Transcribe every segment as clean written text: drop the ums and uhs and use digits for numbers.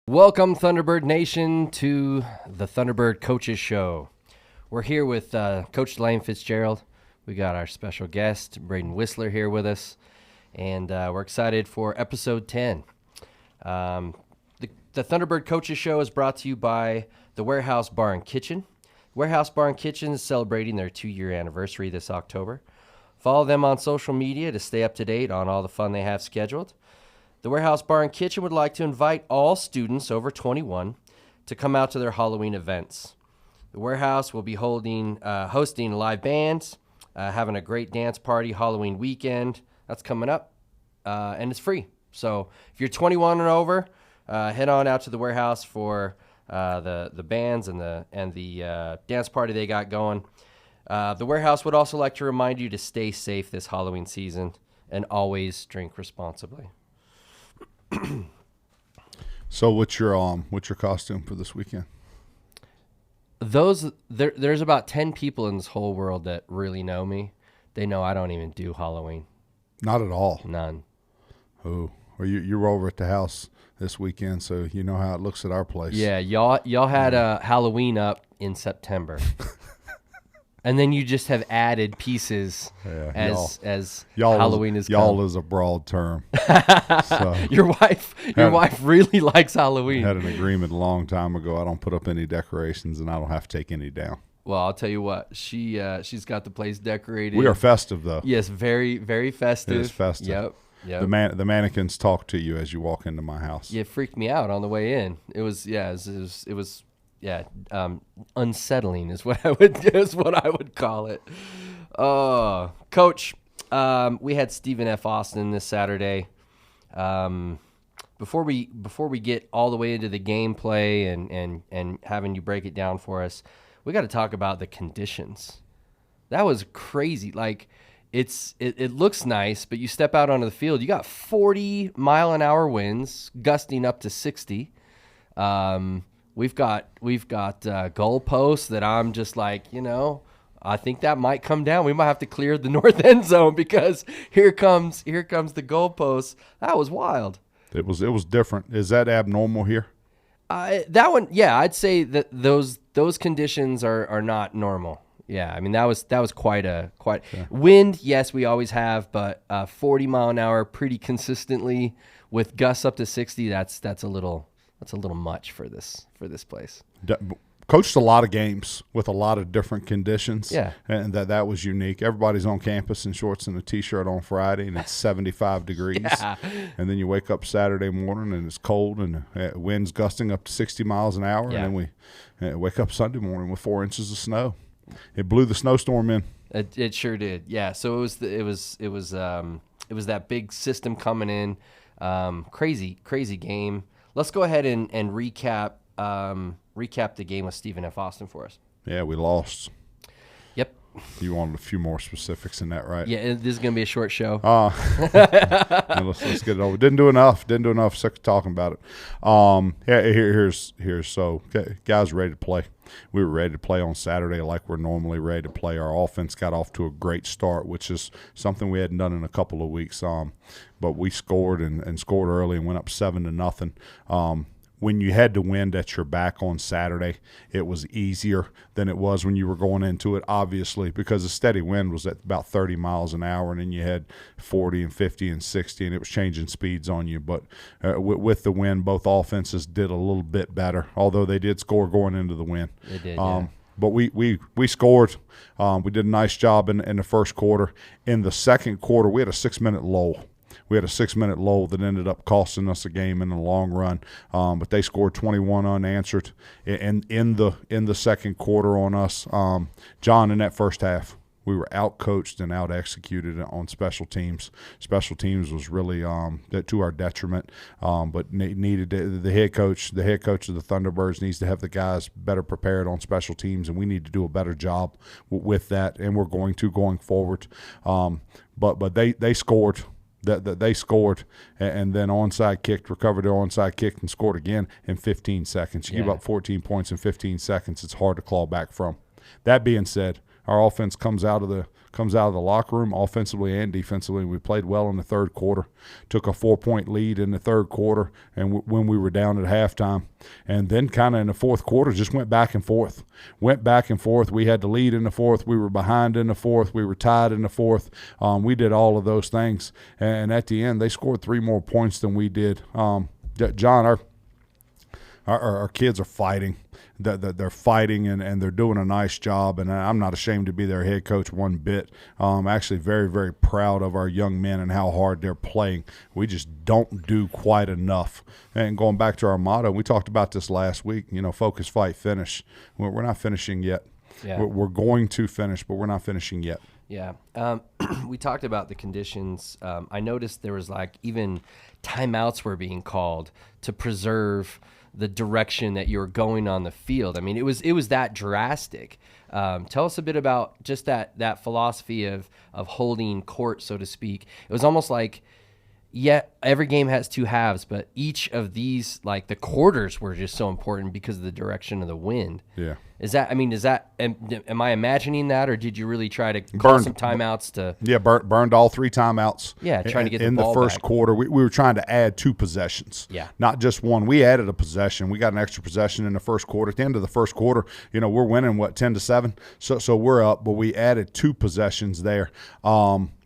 Welcome, Thunderbird Nation, to the Thunderbird Coaches Show. We're here with Coach Jon Fitzgerald. We got our special guest, Braedon Wissler, here with us, and we're excited for episode 10. The Thunderbird Coaches Show is brought to you by the Warehouse Bar and Kitchen. Warehouse Bar and Kitchen is celebrating their 2-year anniversary this October. Follow them on social media to stay up to date on all the fun they have scheduled. The Warehouse Bar and Kitchen would like to invite all students over 21 to come out to their Halloween events. The Warehouse will be hosting live bands, having a great dance party Halloween weekend. That's coming up, and it's free. So if you're 21 and over, head on out to the Warehouse for the bands and the dance party they got going. The Warehouse would also like to remind you to stay safe this Halloween season and always drink responsibly. So what's your costume for this weekend? There's about 10 people in this whole world that really know me. They know I don't even do Halloween. Not at all. None. Oh, well, you were over at the house this weekend, so you know how it looks at our place. Yeah, y'all had Halloween up in September. And then you just have added pieces as Halloween is come. Y'all is a broad term. So, your wife really likes Halloween. Had an agreement a long time ago. I don't put up any decorations, and I don't have to take any down. Well, I'll tell you what. She's got the place decorated. We are festive, though. Yes, very, very festive. It is festive. Yep. The mannequins talk to you as you walk into my house. Yeah, it freaked me out on the way in. It was unsettling is what I would call it. Coach, we had Stephen F. Austin this Saturday. Before we get all the way into the gameplay and having you break it down for us, we got to talk about the conditions. That was crazy. Like it looks nice, but you step out onto the field, you got 40-mile-an-hour winds gusting up to 60. We've got goalposts that I'm just like, I think that might come down. We might have to clear the north end zone because here comes the goalposts. That was wild. It was different. Is that abnormal here? That one, yeah, I'd say that those conditions are not normal. Yeah, I mean that was quite wind. Yes, we always have, but 40 mile an hour pretty consistently with gusts up to 60. That's a little much for this place. Coached a lot of games with a lot of different conditions. Yeah. And that was unique. Everybody's on campus in shorts and a T-shirt on Friday, and it's 75 degrees. Yeah. And then you wake up Saturday morning, and it's cold, and winds gusting up to 60 miles an hour. Yeah. And then we wake up Sunday morning with 4 inches of snow. It blew the snowstorm in. It sure did. Yeah. So it was that big system coming in. Crazy game. Let's go ahead and recap the game with Stephen F. Austin for us. Yeah, we lost. Yep. You wanted a few more specifics in that, right? Yeah, this is going to be a short show. Let's get it over. Didn't do enough. Sick of talking about it. Here's so guys ready to play. We were ready to play on Saturday like we're normally ready to play. Our offense got off to a great start, which is something we hadn't done in a couple of weeks. But we scored and scored early and went up 7-0. When you had the wind at your back on Saturday, it was easier than it was when you were going into it, obviously, because the steady wind was at about 30 miles an hour, and then you had 40 and 50 and 60, and it was changing speeds on you. But with the wind, both offenses did a little bit better, although they did score going into the wind. They did, yeah. But we scored. We did a nice job in the first quarter. In the second quarter, we had a 6-minute lull. We had a 6-minute lull that ended up costing us a game in the long run. But they scored 21 unanswered in the second quarter on us. Jon, in that first half, we were out-coached and out-executed on special teams. Special teams was really to our detriment, but needed the head coach of the Thunderbirds needs to have the guys better prepared on special teams, and we need to do a better job with that, and we're going forward. But they scored. That they scored and then recovered their onside kick and scored again in 15 seconds. You give up 14 points in 15 seconds, it's hard to claw back from. That being said, Our offense comes out of the locker room offensively and defensively. We played well in the third quarter, took a 4-point lead in the third quarter, and when we were down at halftime, and then kind of in the fourth quarter just went back and forth. We had the lead in the fourth. We were behind in the fourth. We were tied in the fourth. We did all of those things, and at the end they scored 3 more points than we did. John, our kids are fighting. They're fighting and they're doing a nice job, and I'm not ashamed to be their head coach one bit. Actually very, very proud of our young men and how hard they're playing. We just don't do quite enough. And going back to our motto, we talked about this last week, focus, fight, finish. We're not finishing yet. Yeah. We're going to finish, but we're not finishing yet. Yeah. We talked about the conditions. I noticed there was even timeouts were being called to preserve the direction that you were going on the field. I mean, it was that drastic. Tell us a bit about just that philosophy of holding court, so to speak. It was almost like, every game has 2 halves, but each of these, the quarters were just so important because of the direction of the wind. Yeah. Am I imagining that, or did you really try to call some timeouts to? Yeah, burned all 3 timeouts. Yeah, trying to get in the ball the first back. quarter. We were trying to add 2 possessions. Yeah, not just one. We added a possession. We got an extra possession in the first quarter. At the end of the first quarter, we're winning 10-7. So we're up, but we added 2 possessions there.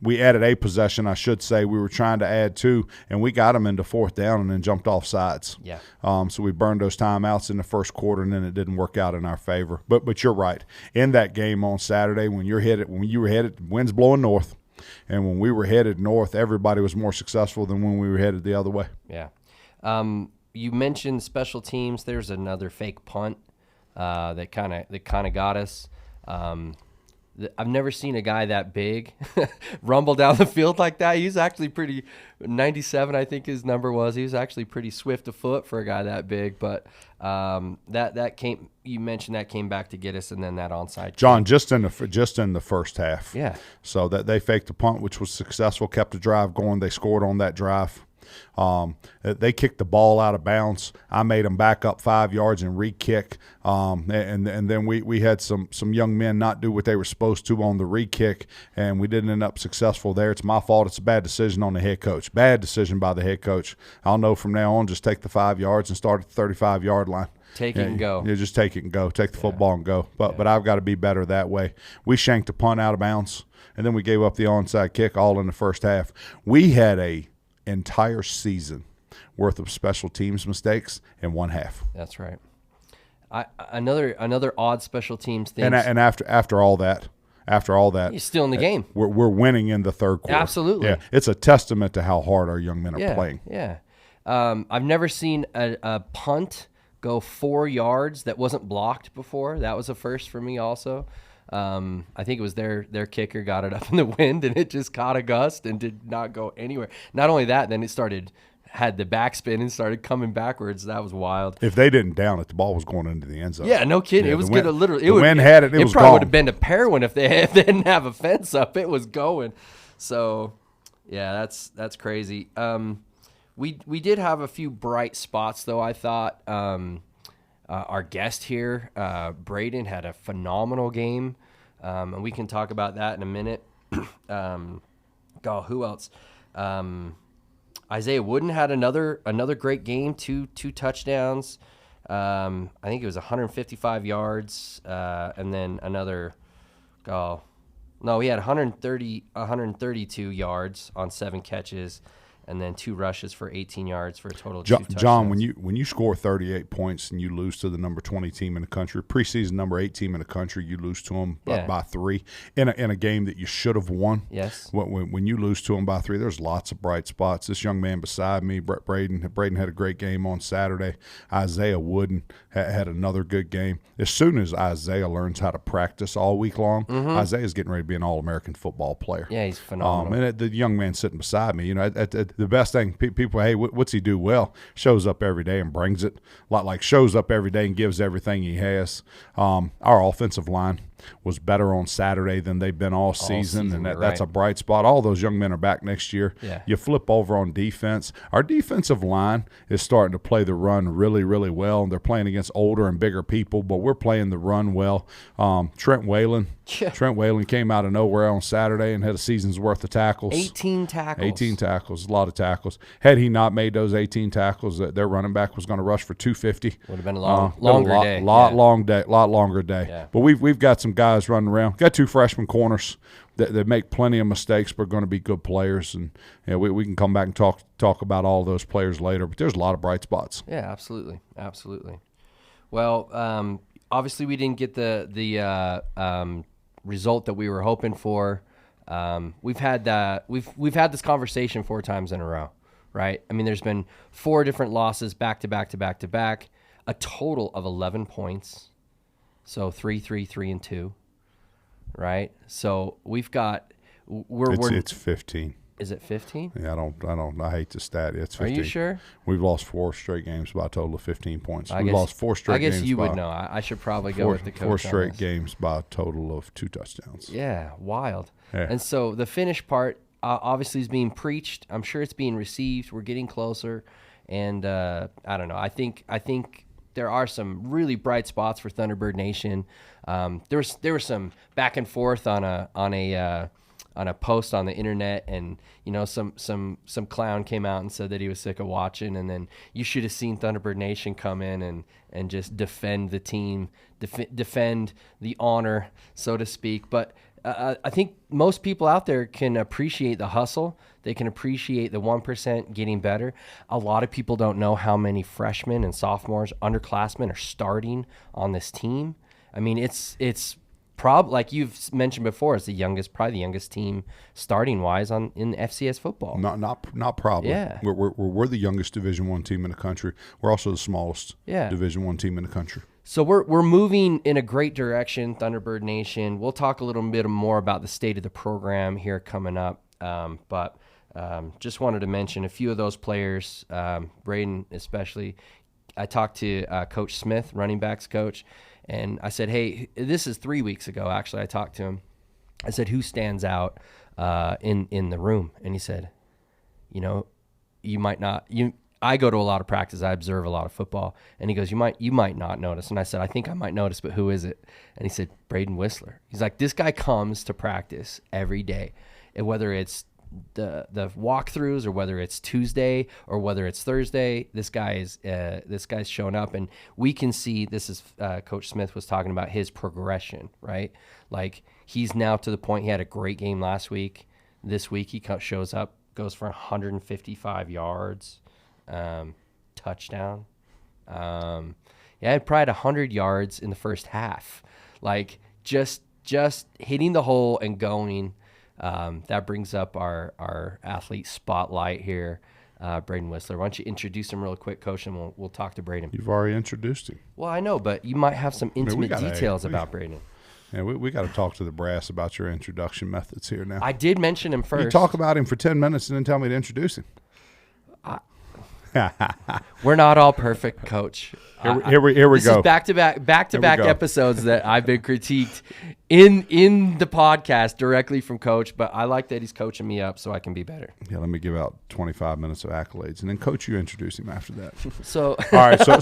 We added a possession, I should say. We were trying to add 2, and we got them into 4th down and then jumped off sides. Yeah. So we burned those timeouts in the first quarter, and then it didn't work out in our favor. But you're right. In that game on Saturday, when you were headed, wind's blowing north, and when we were headed north, everybody was more successful than when we were headed the other way. Yeah. You mentioned special teams. There's another fake punt that kind of got us. I've never seen a guy that big rumble down the field like that. He's actually pretty 97, I think his number was. He was actually pretty swift of foot for a guy that big. But that came. You mentioned that came back to get us, and then that onside. John, just in the first half. Yeah. So that they faked the punt, which was successful, kept the drive going. They scored on that drive. They kicked the ball out of bounds. I made them back up 5 yards and re-kick. And then we had some young men not do what they were supposed to on the re-kick, and we didn't end up successful there. It's my fault. It's a bad decision on the head coach. Bad decision by the head coach. I'll know from now on, just take the 5 yards and start at the 35-yard line. Take it and go. You just take it and go. Take the football and go. But I've got to be better that way. We shanked the punt out of bounds, and then we gave up the onside kick all in the first half. We had a entire season worth of special teams mistakes in one half. That's right. Another odd special teams thing. And after all that, you're still in the game. We're winning in the third quarter. Absolutely. Yeah, it's a testament to how hard our young men are playing. Yeah. I've never seen a punt go 4 yards that wasn't blocked before. That was a first for me also. I think it was their kicker got it up in the wind, and it just caught a gust and did not go anywhere. Not only that, then it had the backspin and started coming backwards. That was wild. If they didn't down it, the ball was going into the end zone. Yeah, no kidding. Yeah, it was going to literally. The wind had it. It was probably gone. Would have been a pair one if they didn't have a fence up. It was going. So, yeah, that's crazy. We did have a few bright spots though. I thought. Our guest here, Braedon, had a phenomenal game, and we can talk about that in a minute. Who else? Isaiah Wooden had another great game, two touchdowns. I think it was 155 yards, and then another. He had 132 yards on 7 catches. And then 2 rushes for 18 yards for a total of 2 touchdowns. John, when you score 38 points and you lose to the number 20 team in the country, preseason number 8 team in the country, you lose to them by 3 in a game that you should have won. Yes. When you lose to them by 3, there's lots of bright spots. This young man beside me, Braedon had a great game on Saturday. Isaiah Wooden had another good game. As soon as Isaiah learns how to practice all week long, Isaiah's getting ready to be an All-American football player. Yeah, he's phenomenal. And the young man sitting beside me, the best thing, people, hey, what's he do well? Shows up every day and brings it. Like shows up every day and gives everything he has. Our offensive line, was better on Saturday than they've been all season, and that's right. a bright spot. All those young men are back next year. Yeah. You flip over on defense. Our defensive line is starting to play the run really, really well, and they're playing against older and bigger people, but we're playing the run well. Trent Whalen came out of nowhere on Saturday and had a season's worth of tackles. 18 tackles. 18 tackles, a lot of tackles. Had he not made those 18 tackles, their running back was going to rush for 250. Would have been a longer day. Lot longer day. Yeah. But we've got some guys running around. Got 2 freshman corners that make plenty of mistakes, but are going to be good players. And we can come back and talk about all those players later. But there's a lot of bright spots. Yeah, absolutely. Well, obviously we didn't get the result that we were hoping for. We've had this conversation 4 times in a row, right? I mean, there's been 4 different losses back to back, a total of 11 points. So 3, 3, and 2, right? So we've got It's 15. Is it 15? Yeah, I hate the stat. It's 15. Are you sure? We've lost 4 straight games by a total of 15 points. We've lost 4 straight games. I guess you would know. I should probably go with the coach. 4 straight games by a total of 2 touchdowns. Yeah, wild. Yeah. And so the finish part obviously is being preached. I'm sure it's being received. We're getting closer, and I don't know. I think there are some really bright spots for Thunderbird Nation. There was some back and forth on a post on the internet, and some clown came out and said that he was sick of watching, and then you should have seen Thunderbird Nation come in and just defend the team, defend the honor, so to speak. But I think most people out there can appreciate the hustle. They can appreciate the 1% getting better. A lot of people don't know how many freshmen and sophomores, underclassmen are starting on this team. I mean, it's like you've mentioned before, it's probably the youngest team starting wise in FCS football. Not probably. Yeah. We're the youngest Division I team in the country. We're also the smallest Division I team in the country. So we're moving in a great direction, Thunderbird Nation. We'll talk a little bit more about the state of the program here coming up, but just wanted to mention a few of those players, Braedon especially. I talked to Coach Smith, running backs coach, and I said, hey, this is 3 weeks ago, actually. I talked to him. I said, who stands out in the room? And he said, you might not. I go to a lot of practice. I observe a lot of football. And he goes, you might not notice. And I said, I think I might notice, but who is it? And he said, Braedon Wissler. He's like, this guy comes to practice every day. And whether it's the walkthroughs or whether it's Tuesday or whether it's Thursday, this guy's showing up, and we can see this is Coach Smith was talking about his progression, right? Like he's now to the point. He had a great game last week. This week he shows up, goes for 155 yards, touchdown. He had probably 100 yards in the first half. Like just hitting the hole and going. That brings up our athlete spotlight here, Braedon Wissler. Why don't you introduce him real quick, Coach, and we'll talk to Braedon. You've already introduced him. Well, I know, but you might have some intimate details about Braedon. Yeah, we got to talk to the brass about your introduction methods here now. I did mention him first. You talk about him for 10 minutes and then tell me to introduce him. We're not all perfect, Coach. Here we this go. Is back-to-back episodes that I've been critiqued in the podcast directly from Coach, but I like that he's coaching me up so I can be better. Yeah, let me give out 25 minutes of accolades, and then Coach, you introduce him after that. So all right, so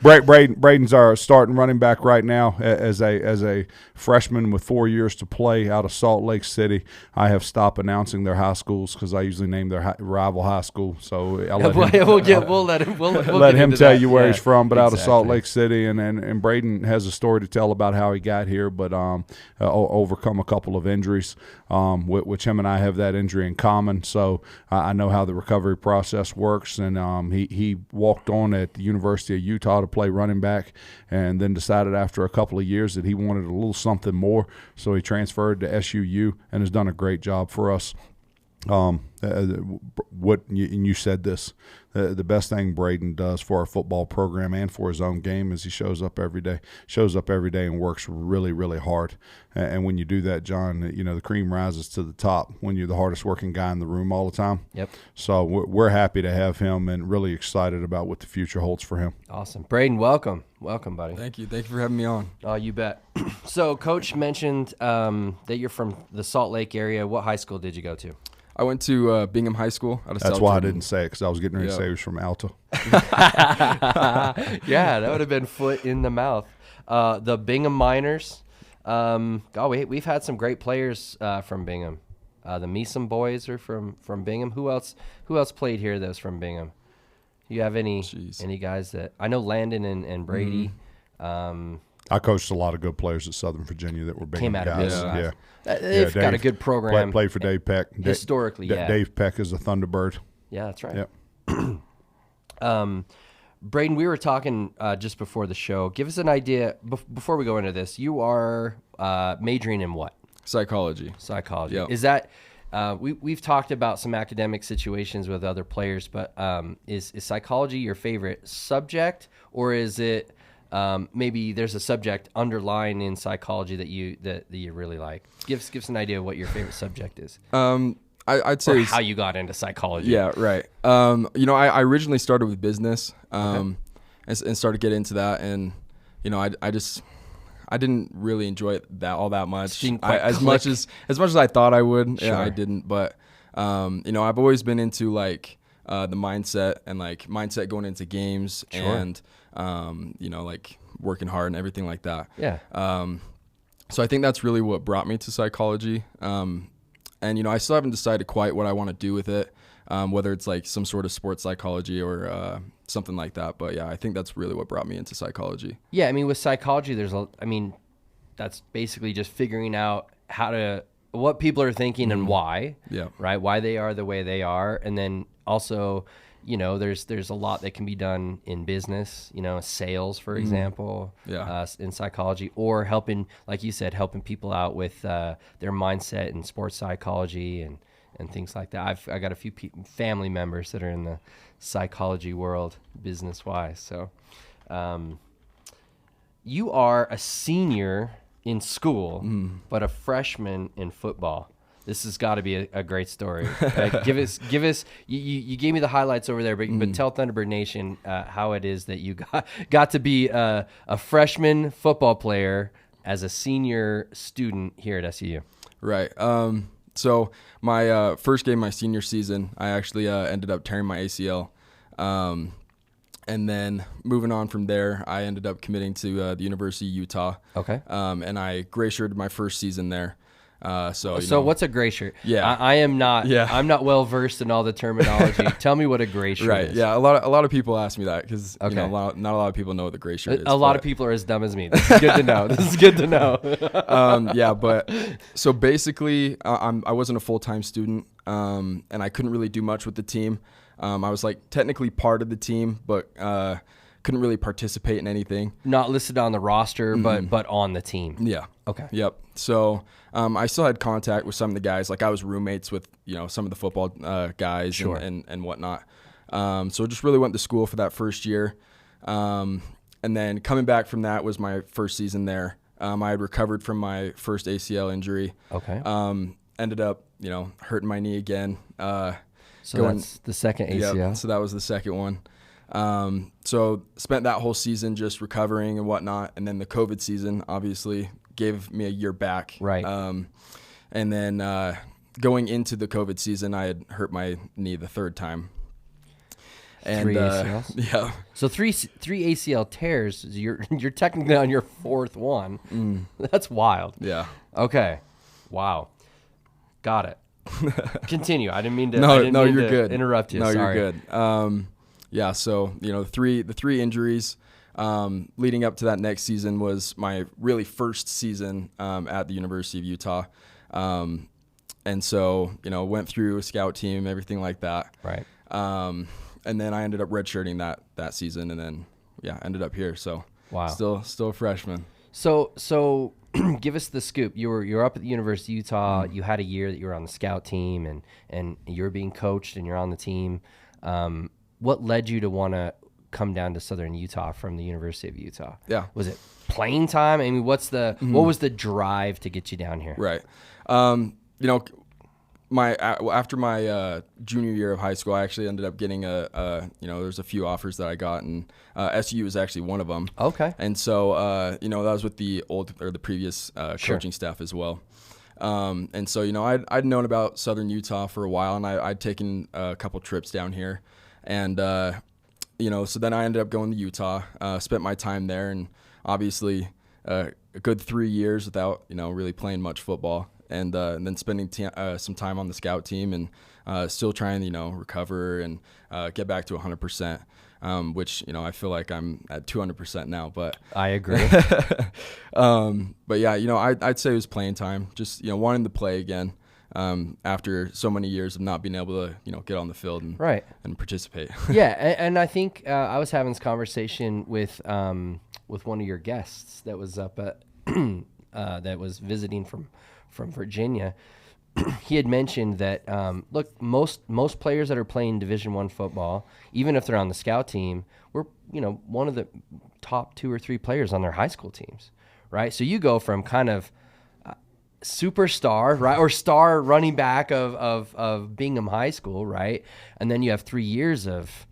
Braedon's our starting running back right now as a freshman with 4 years to play out of Salt Lake City. I have stopped announcing their high schools because I usually name their rival high school. So I'll let him tell you where he's he's from, but out of Salt Lake City, and Braedon has a story to tell about how he got here, but overcome a couple of injuries, which him and I have that injury in common. So I know how the recovery process works, and he walked on at the University of Utah to play running back, and then decided after a couple of years that he wanted a little something more, so he transferred to SUU and has done a great job for us. And you said this, the best thing Braedon does for our football program and for his own game is he shows up every day and works really, really hard. And when you do that, John, the cream rises to the top when you're the hardest working guy in the room all the time. Yep. So we're happy to have him and really excited about what the future holds for him. Awesome. Braedon, welcome, buddy. Thank you for having me on. Oh, you bet. So Coach mentioned that you're from the Salt Lake area. What high school did you go to? I went to Bingham High School out of That's South why Jordan. I didn't say it, because I was getting ready to say he was from Alta. Yeah, that would have been foot in the mouth. The Bingham Miners. We've had some great players from Bingham. The Meesum boys are from Bingham. Who else played here that was from Bingham? You have any guys that I know? Landon and Brady. I coached a lot of good players at Southern Virginia that were Bingham Came out of guys. Bingham. Yeah. They've got a good program. Played for Dave Peck. Historically, yeah. Dave Peck is a Thunderbird. Yeah, that's right. Yep. Braedon, we were talking just before the show. Give us an idea, before we go into this, you are majoring in what? Psychology. Yep. Is that, we've talked about some academic situations with other players, but is psychology your favorite subject, or is it maybe there's a subject underlying in psychology that you really like? Give us an idea of what your favorite subject is. I'd say how you got into psychology. Yeah, right. I originally started with business and started getting into that, and I didn't really enjoy it all that much. As much as I thought I would. Sure. Yeah, I didn't. But I've always been into like the mindset and like mindset going into games. Sure. And like working hard and everything like that. Yeah. So I think that's really what brought me to psychology. And I still haven't decided quite what I want to do with it, whether it's like some sort of sports psychology or something like that. But yeah, I think that's really what brought me into psychology. Yeah, I mean, with psychology, that's basically just figuring out what people are thinking and why. Yeah. Right. Why they are the way they are, and then also, there's a lot that can be done in business. Sales, for example. Yeah. In psychology, or helping, like you said, helping people out with their mindset and sports psychology and things like that. I got a few family members that are in the psychology world, business wise. So, you are a senior in school, but a freshman in football. This has got to be a great story. Give us. You gave me the highlights over there, but tell Thunderbird Nation how it is that you got to be a freshman football player as a senior student here at SUU. Right. So my first game my senior season, I actually ended up tearing my ACL. And then moving on from there, I ended up committing to the University of Utah. Okay. And I gray shirted my first season there. So what's a gray shirt? Yeah, I am not. Yeah. I'm not well versed in all the terminology. Tell me what a gray shirt is. Yeah. A lot of people ask me that because not a lot of people know what the gray shirt is. A lot of people are as dumb as me. This is good to know. Yeah, but so basically, I wasn't a full-time student, and I couldn't really do much with the team. I was like technically part of the team, but couldn't really participate in anything. Not listed on the roster, but on the team. Yeah. Okay. Yep. So I still had contact with some of the guys. Like I was roommates with some of the football guys. Sure. and whatnot. So just really went to school for that first year, and then coming back from that was my first season there. I had recovered from my first ACL injury. Okay. Ended up hurting my knee again. So that's the second ACL. Yeah, so that was the second one. So spent that whole season just recovering and whatnot. And then the COVID season obviously gave me a year back. Right. And then going into the COVID season, I had hurt my knee the third time. And, 3 ACLs? Yeah. So three ACL tears, you're technically on your fourth one. That's wild. Yeah. Okay. Wow. Got it. Continue. I didn't mean to. No, you're good. Interrupt you. No, Sorry. You're good. Yeah. So the three injuries leading up to that next season was my really first season at the University of Utah, and so went through a scout team, everything like that. Right. And then I ended up redshirting that season, and then ended up here. So wow, still a freshman. So give us the scoop. You're up at the University of Utah. You had a year that you were on the scout team, and you're being coached, and you're on the team. What led you to want to come down to Southern Utah from the University of Utah? Yeah. Was it playing time? I mean, what was the drive to get you down here? Right. After my junior year of high school, I actually ended up getting there's a few offers that I got, and SU was actually one of them. Okay. And so, that was with the previous coaching staff as well. And so, I'd known about Southern Utah for a while, and I'd taken a couple trips down here. And, so then I ended up going to Utah, spent my time there, and obviously a good 3 years without, really playing much football. And then spending some time on the scout team, and still trying to, recover and get back to 100%, which, I feel like I'm at 200% now. But I agree. But yeah, I'd say it was playing time, just, wanting to play again after so many years of not being able to, get on the field and participate. Yeah, and I think I was having this conversation with one of your guests that was up at that was visiting from Virginia. He had mentioned that look, most players that are playing Division I football, even if they're on the scout team, were one of the top 2 or 3 players on their high school teams, right? So you go from kind of superstar, right, or star running back of Bingham High School, right, and then you have 3 years of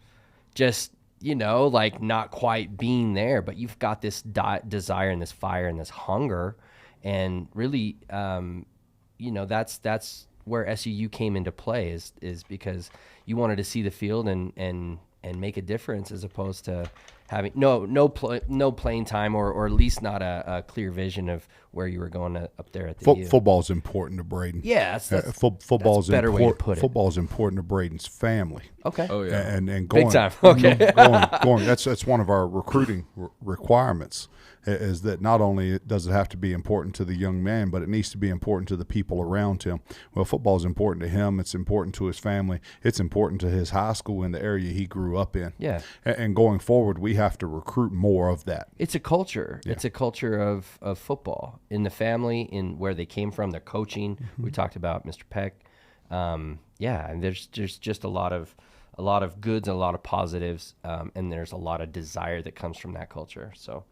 just like not quite being there, but you've got this desire and this fire and this hunger. And really, that's where SUU came into play is because you wanted to see the field and make a difference, as opposed to having no playing time, or at least not a clear vision of where you were going up there at the U. Football is important to Braedon. Yeah, football is a better way to put it. Football is important to Braedon's family. Okay. Oh yeah. And going big time. Okay. going. That's one of our recruiting requirements. Is that not only does it have to be important to the young man, but it needs to be important to the people around him. Well, football is important to him. It's important to his family. It's important to his high school in the area he grew up in. Yeah. And going forward, we have to recruit more of that. It's a culture. Yeah. It's a culture of football in the family, in where they came from, their coaching. Mm-hmm. We talked about Mr. Peck. And there's just a lot of goods and a lot of positives, and there's a lot of desire that comes from that culture. So.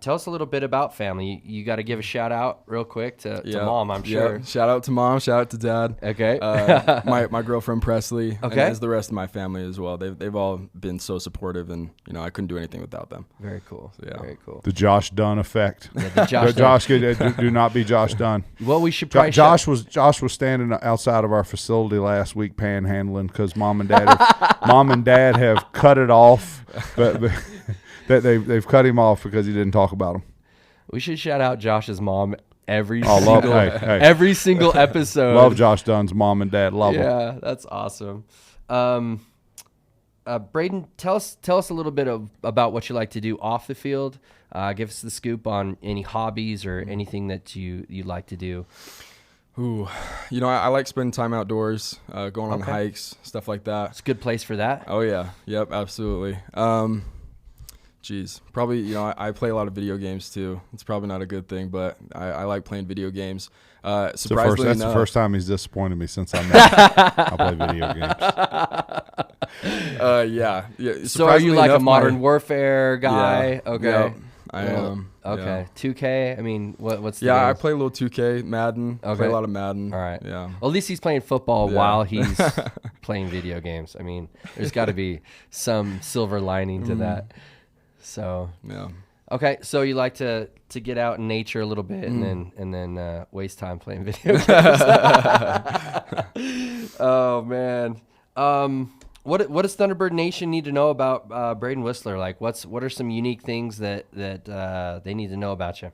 Tell us a little bit about family. You got to give a shout out real quick to Mom, I'm sure. Yeah. Shout out to Mom. Shout out to Dad. Okay. My girlfriend Presley. Okay. And as the rest of my family as well. They've all been so supportive, and I couldn't do anything without them. Very cool. So, yeah. Very cool. The Josh Dunn effect. Yeah, the Josh Dunn. Do not be Josh Dunn. Well, we should probably Josh was standing outside of our facility last week panhandling because mom and dad have cut it off, but they've cut him off because he didn't talk about him. We should shout out Josh's mom every single episode. Love Josh Dunn's mom and dad. Love them. Yeah, that's awesome. Braedon, tell us a little bit about what you like to do off the field. Give us the scoop on any hobbies or anything that you like to do. Ooh, I like spending time outdoors, going on hikes, stuff like that. It's a good place for that. Oh yeah, yep, absolutely. Probably, I play a lot of video games too. It's probably not a good thing, but I like playing video games. Surprisingly that's the first time he's disappointed me since I met him. I play video games. Yeah. So are you like a Modern Warfare guy? Yeah, okay. Yep, I am. Okay. Yeah. 2K? I mean, what's the Yeah, games? I play a little 2K, Madden. Okay. Play a lot of Madden. All right. Yeah. Well, at least he's playing football while he's playing video games. I mean, there's got to be some silver lining to that. So yeah. Okay, so you like to get out in nature a little bit and then waste time playing video games. Oh man. What does Thunderbird Nation need to know about Braedon Wissler? Like, what are some unique things that they need to know about you?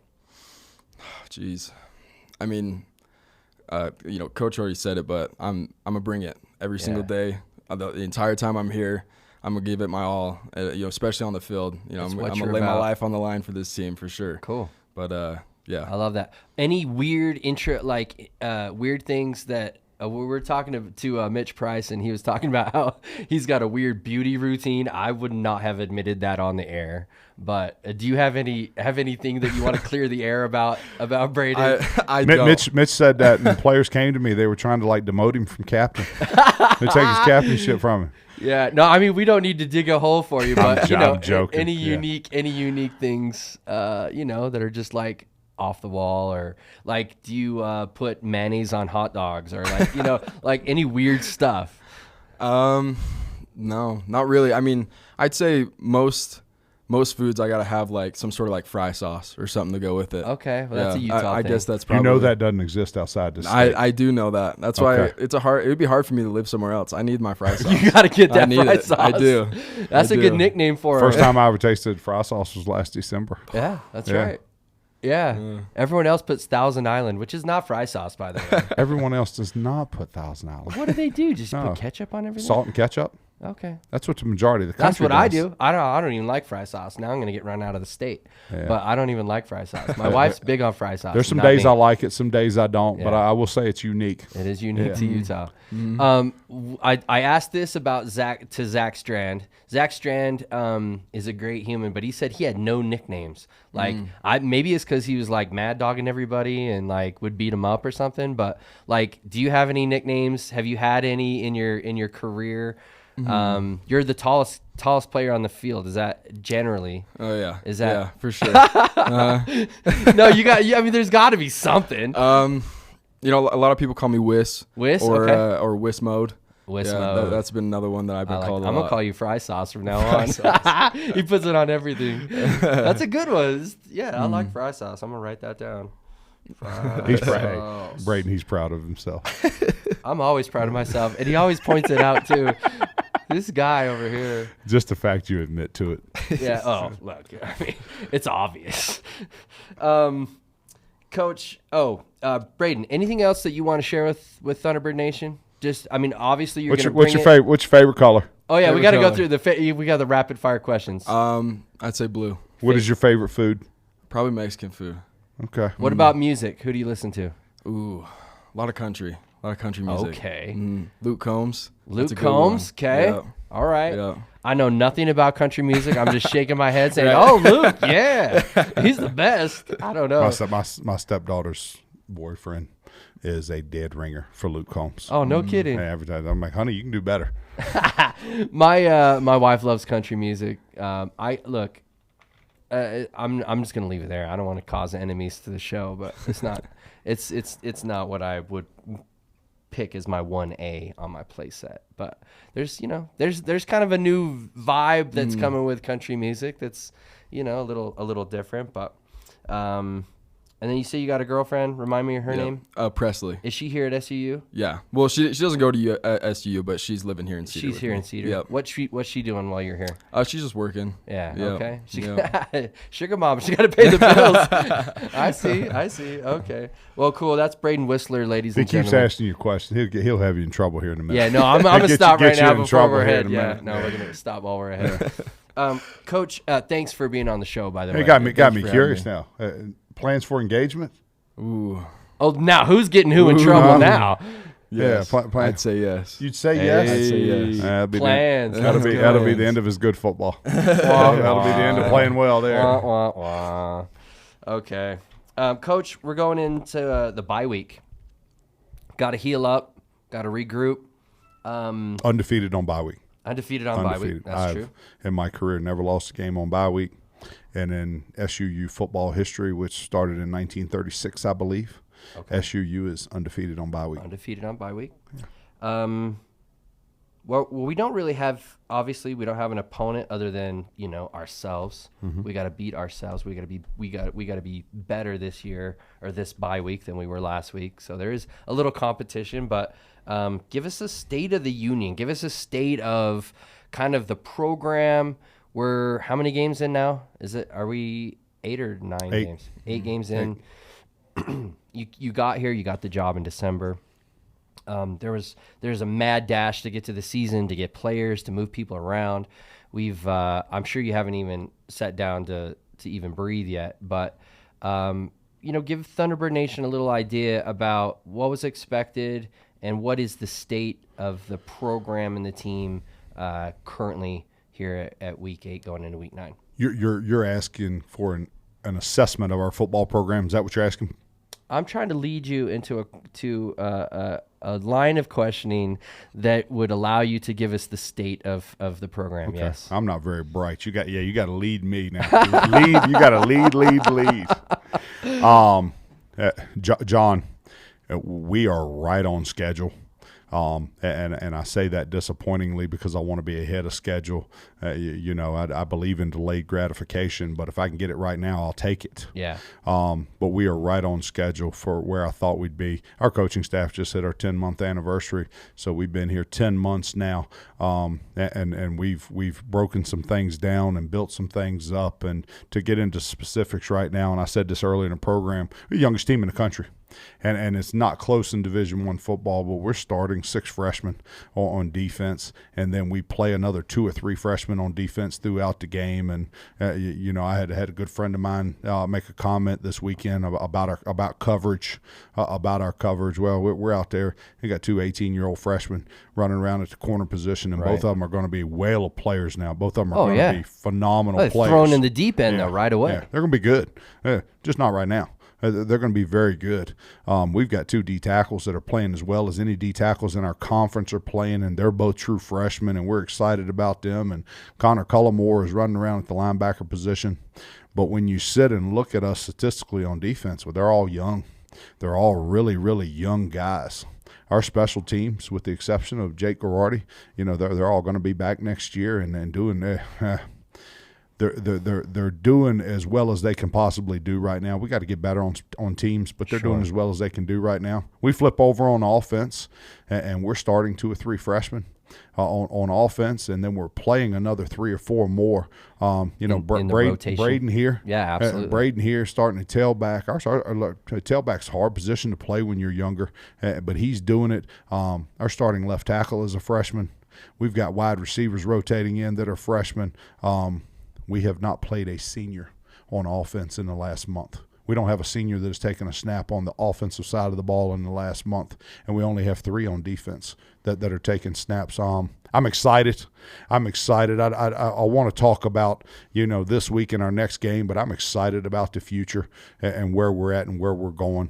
Jeez, I mean, Coach already said it, but I'm gonna bring it every single day. The entire time I'm here, I'm gonna give it my all. Especially on the field. I'm gonna lay my life on the line for this team for sure. Cool. But yeah, I love that. Any weird weird things that we were talking to Mitch Price, and he was talking about how he's got a weird beauty routine. I would not have admitted that on the air. But do you have anything that you want to clear the air about Braedon? I don't. Mitch said that, and players came to me. They were trying to demote him from captain. They take his captainship from him. Yeah, no, I mean we don't need to dig a hole for you, but I'm joking. Any unique things, that are just off the wall, or do you put mayonnaise on hot dogs, or any weird stuff? No, not really. I mean, I'd say most foods I gotta have some sort of fry sauce or something to go with it. Okay, well, that's a Utah I thing. guess that's probably. That doesn't exist outside the state. I do know that. That's why it would be hard for me to live somewhere else. I need my fry sauce. You gotta get that fry sauce. I do. That's a good nickname for it. First time I ever tasted fry sauce was last December. Yeah, that's right. Yeah. Everyone else puts Thousand Island, which is not fry sauce, by the way. Everyone else does not put Thousand Island. What do they do? Just put ketchup on everything? Salt and ketchup. Okay. That's what the majority of the That's country what I does. do. I don't even like fry sauce. Now I'm going to get run out of the state. Yeah. But I don't even like fry sauce. My wife's big on fry sauce. There's some days I like it, some days I don't, but I will say it's unique. It is unique to Utah. Mm-hmm. I asked this about Zach Strand. Zach Strand is a great human, but he said he had no nicknames. Maybe it's because he was mad dogging everybody and would beat them up or something. But do you have any nicknames? Have you had any in your career? Mm-hmm. You're the tallest player on the field. Is that generally? Oh yeah. Is that? Yeah, for sure. No, you got. I mean, there's got to be something. A lot of people call me Wiss. Wiss, or okay. Or Wiss Mode. Wiss Mode. That's been another one that I've been called. I'm gonna call you Fry Sauce from now on. He puts it on everything. That's a good one. I like Fry Sauce. I'm gonna write that down. He's proud. Braedon, he's proud of himself. I'm always proud of myself, and he always points it out too. This guy over here. Just the fact you admit to it. Yeah. Oh, look. I mean, it's obvious. Coach. Braedon. Anything else that you want to share with Thunderbird Nation? Just, I mean, obviously you're going to. What's your favorite color? Oh yeah, we got to go through we got the rapid fire questions. I'd say blue. What is your favorite food? Probably Mexican food. Okay. What about music? Who do you listen to? Ooh, a lot of country music. Okay. Luke Combs. Luke Combs. Okay. Yeah. All right. Yeah. I know nothing about country music. I'm just shaking my head saying, "Oh, Luke, yeah, he's the best." I don't know. My stepdaughter's boyfriend is a dead ringer for Luke Combs. Oh, no kidding. Every time I'm like, honey, you can do better. My wife loves country music. I'm just gonna leave it there. I don't want to cause enemies to the show, but it's not it's not what I would pick as my 1A on my play set. But there's kind of a new vibe that's coming with country music that's a little different. But and then you say you got a girlfriend. Remind me of her name. Presley. Is she here at SUU? Yeah. Well, she doesn't go to SUU, but she's living here in Cedar. She's here in Cedar. Yep. What's she doing while you're here? She's just working. Yeah. Yep. Okay. Sugar mom. She got to pay the bills. I see. Okay. Well, cool. That's Braedon Wissler, ladies and gentlemen. He keeps asking you questions. He'll have you in trouble here in a minute. Yeah. No, I'm gonna stop right now before we're ahead. Yeah. No, we're gonna stop while we're ahead. Coach, thanks for being on the show. By the way, it got me curious now. Plans for engagement? Ooh. Oh, now who's getting who in trouble now? Yes. Yeah, I'd say yes. You'd say yes? I'd say yes. Plans. That'll be the end of his good football. That'll be the end of playing well there. Wah, wah, wah. Okay. Coach, we're going into the bye week. Got to heal up. Got to regroup. Undefeated on bye week. Undefeated on bye week. That's true. In my career, never lost a game on bye week. And in SUU football history, which started in 1936, I believe, SUU is undefeated on bye week. Undefeated on bye week. Yeah. Well, we don't really have. Obviously, we don't have an opponent other than ourselves. Mm-hmm. We got to beat ourselves. We got to be better this year or this bye week than we were last week. So there is a little competition, but give us a state of the union. Give us a state of kind of the program. We're how many games in now? Are we 8 or 9 games? 8 games in. You got here. You got the job in December. There's a mad dash to get to the season, to get players, to move people around. I'm sure you haven't even sat down to even breathe yet, but give Thunderbird Nation a little idea about what was expected and what is the state of the program and the team currently here at week 8 going into week 9? You're asking for an assessment of our football program. Is that what you're asking? I'm trying to lead you into a line of questioning that would allow you to give us the state of the program. Okay. Yes, I'm not very bright. You got to lead me now. You got to lead. John, we are right on schedule. And I say that disappointingly because I want to be ahead of schedule. I believe in delayed gratification, but if I can get it right now, I'll take it. Yeah. But we are right on schedule for where I thought we'd be. Our coaching staff just hit our 10-month anniversary, so we've been here 10 months now, and we've broken some things down and built some things up. And to get into specifics right now, and I said this earlier in the program, we're the youngest team in the country. And it's not close in Division I football, but we're starting 6 freshmen on defense, and then we play another 2 or 3 freshmen on defense throughout the game. And I had a good friend of mine make a comment this weekend about coverage, about our coverage. Well, we're out there. We got 2 18-year-old freshmen running around at the corner position, and both of them are going to be whale of players now. Both of them are going to be phenomenal players. Thrown in the deep end though right away. Yeah, they're going to be good. Just not right now. They're going to be very good. We've got 2 D tackles that are playing as well as any D tackles in our conference are playing, and they're both true freshmen, and we're excited about them. And Connor Cullimore is running around at the linebacker position. But when you sit and look at us statistically on defense, well, they're all young. They're all really, really young guys. Our special teams, with the exception of Jake Garardi, they're all going to be back next year and doing They're doing as well as they can possibly do right now. We got to get better on teams, but they're doing as well as they can do right now. We flip over on offense, and we're starting 2 or 3 freshmen on offense, and then we're playing another 3 or 4 more. In the rotation. Braedon here. Yeah, absolutely. Braedon here starting to tailback. Our tailback's a hard position to play when you're younger, but he's doing it. Our starting left tackle is a freshman. We've got wide receivers rotating in that are freshmen. We have not played a senior on offense in the last month. We don't have a senior that has taken a snap on the offensive side of the ball in the last month, and we only have 3 on defense that are taking snaps. I'm excited. I want to talk about this week in our next game, but I'm excited about the future and where we're at and where we're going.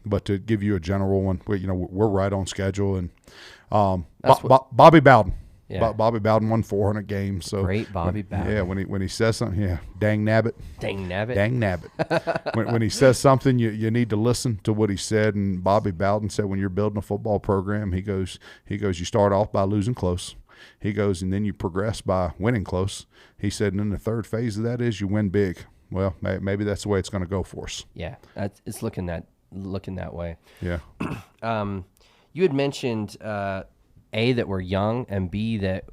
But to give you a general one, we're right on schedule. And Bobby Bowden. Yeah. Bobby Bowden won 400 games. So great Bobby Bowden. Yeah, when he says something, dang nabbit. Dang nabbit. Dang nabbit. when he says something, you need to listen to what he said. And Bobby Bowden said, when you're building a football program, he goes, you start off by losing close. He goes, and then you progress by winning close. He said, and then the third phase of that is you win big. Well, maybe that's the way it's going to go for us. Yeah, it's looking that way. Yeah. You had mentioned A, that we're young, and B, that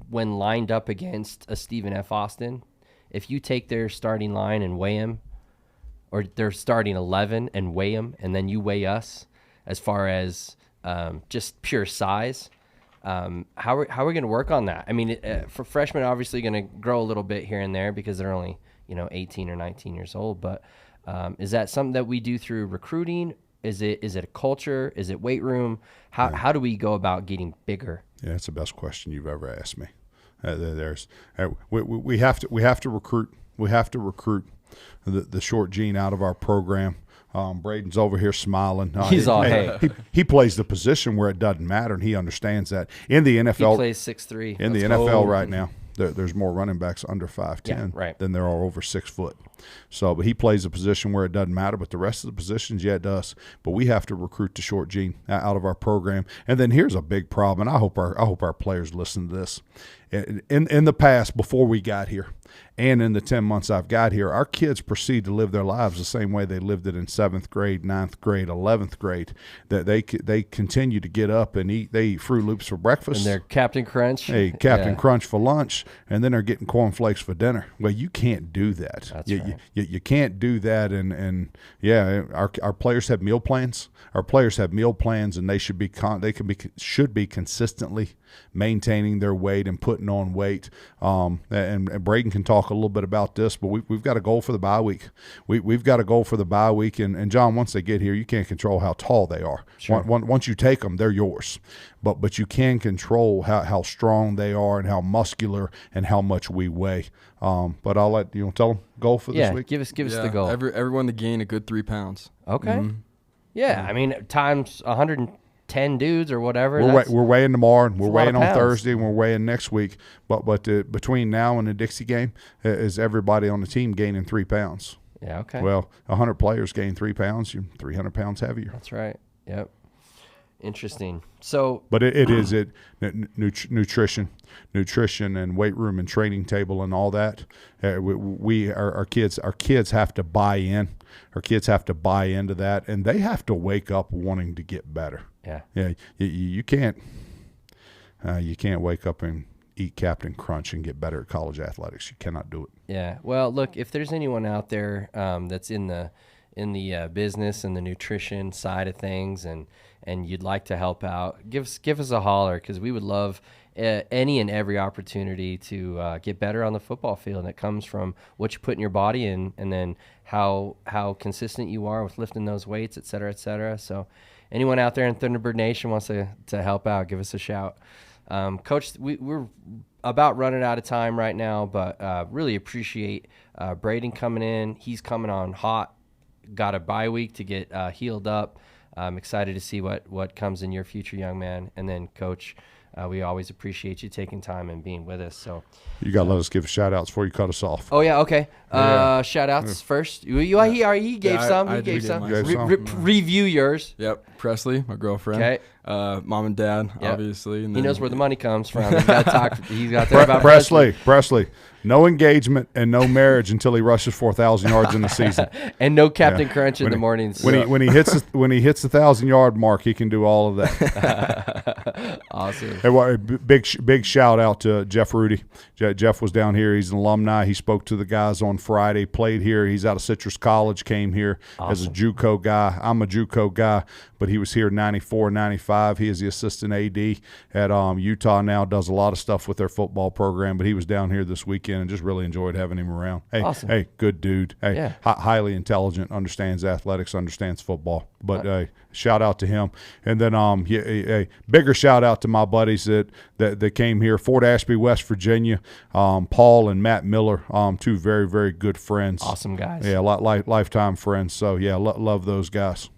when lined up against a Stephen F. Austin, if you take their starting line and weigh them, or their starting 11 and weigh them, and then you weigh us as far as just pure size, how are we going to work on that? I mean, for freshmen, obviously going to grow a little bit here and there because they're only 18 or 19 years old. But is that something that we do through recruiting? Is it a culture? Is it weight room? How do we go about getting bigger? Yeah, that's the best question you've ever asked me. We have to recruit. We have to recruit the short gene out of our program. Braedon's over here smiling. He's all hey. He plays the position where it doesn't matter, and he understands that. In the NFL, he plays 6'3". In the NFL right now, there's more running backs under 5'10" than there are over 6 foot. So, but he plays a position where it doesn't matter. But the rest of the positions, it does. But we have to recruit the short gene out of our program. And then here's a big problem. And I hope our players listen to this. In the past, before we got here, and in the 10 months I've got here, our kids proceed to live their lives the same way they lived it in 7th grade, 9th grade, 11th grade. That they continue to get up and eat. They eat Fruit Loops for breakfast. And they're Captain Crunch. Hey, Captain Crunch for lunch, and then they're getting cornflakes for dinner. Well, you can't do that. That's right. You can't do that. And our players have meal plans. Our players have meal plans, and they should be consistently maintaining their weight and putting on weight. And Braedon can talk a little bit about this, but we've got a goal for the bye week. We've got a goal for the bye week, and John, once they get here, you can't control how tall they are. Sure. Once you take them, they're yours. But you can control how strong they are and how muscular and how much we weigh. But I'll let you tell them goal for this week. Give us the goal. Everyone to gain a good 3 pounds. Okay. Mm-hmm. Yeah, I mean times 110 dudes or whatever. We're weighing tomorrow, and we're weighing on pounds. Thursday, and we're weighing next week. But between now and the Dixie game, is everybody on the team gaining 3 pounds? Yeah. Okay. Well, 100 players gain 3 pounds. You're 300 pounds heavier. That's right. Yep. Interesting. So, but it is nutrition and weight room and training table and all that. Our kids have to buy in. Our kids have to buy into that, and they have to wake up wanting to get better. Yeah. You can't wake up and eat Captain Crunch and get better at college athletics. You cannot do it. Yeah. Well, look, if there's anyone out there that's in the business and the nutrition side of things, and you'd like to help out, give us a holler, because we would love any and every opportunity to get better on the football field. And it comes from what you put in your body and then how consistent you are with lifting those weights, et cetera, et cetera. So anyone out there in Thunderbird Nation wants to help out, give us a shout. Coach, we're about running out of time right now, but really appreciate Braedon coming in. He's coming on hot, got a bye week to get healed up. I'm excited to see what comes in your future, young man. And then, Coach, we always appreciate you taking time and being with us. So you got to let us give shout-outs before you cut us off. Oh, yeah, okay. Shout-outs first. He gave some. He gave some. Review yours. Yep. Presley, my girlfriend. Okay. Mom and dad, obviously. And he knows where the money comes from. He's got to talk. He's got to talk about Presley. No engagement and no marriage until he rushes 4,000 yards in the season, and no Captain Crunch in the mornings. When he hits the 1,000-yard mark, he can do all of that. Awesome. Hey, big shout out to Jeff Rudy. Jeff was down here. He's an alumni. He spoke to the guys on Friday. Played here. He's out of Citrus College. Came here as a JUCO guy. I'm a JUCO guy, but he was here 94, 95. He is the assistant AD at Utah now. Does a lot of stuff with their football program, but he was down here this weekend and just really enjoyed having him around. Hey, awesome. Hey, good dude. Hey, highly intelligent, understands athletics, understands football. But shout out to him. And then bigger shout out to my buddies that came here, Fort Ashby, West Virginia, Paul and Matt Miller, two very, very good friends. Awesome guys. Yeah, lifetime friends. So, yeah, love those guys.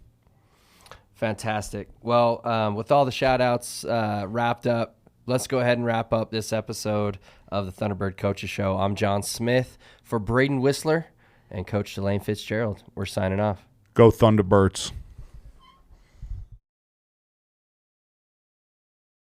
Fantastic. Well, with all the shout-outs wrapped up, let's go ahead and wrap up this episode of the Thunderbird Coaches Show. I'm John Smith for Braedon Wissler and Coach Jon Fitzgerald. We're signing off. Go Thunderbirds.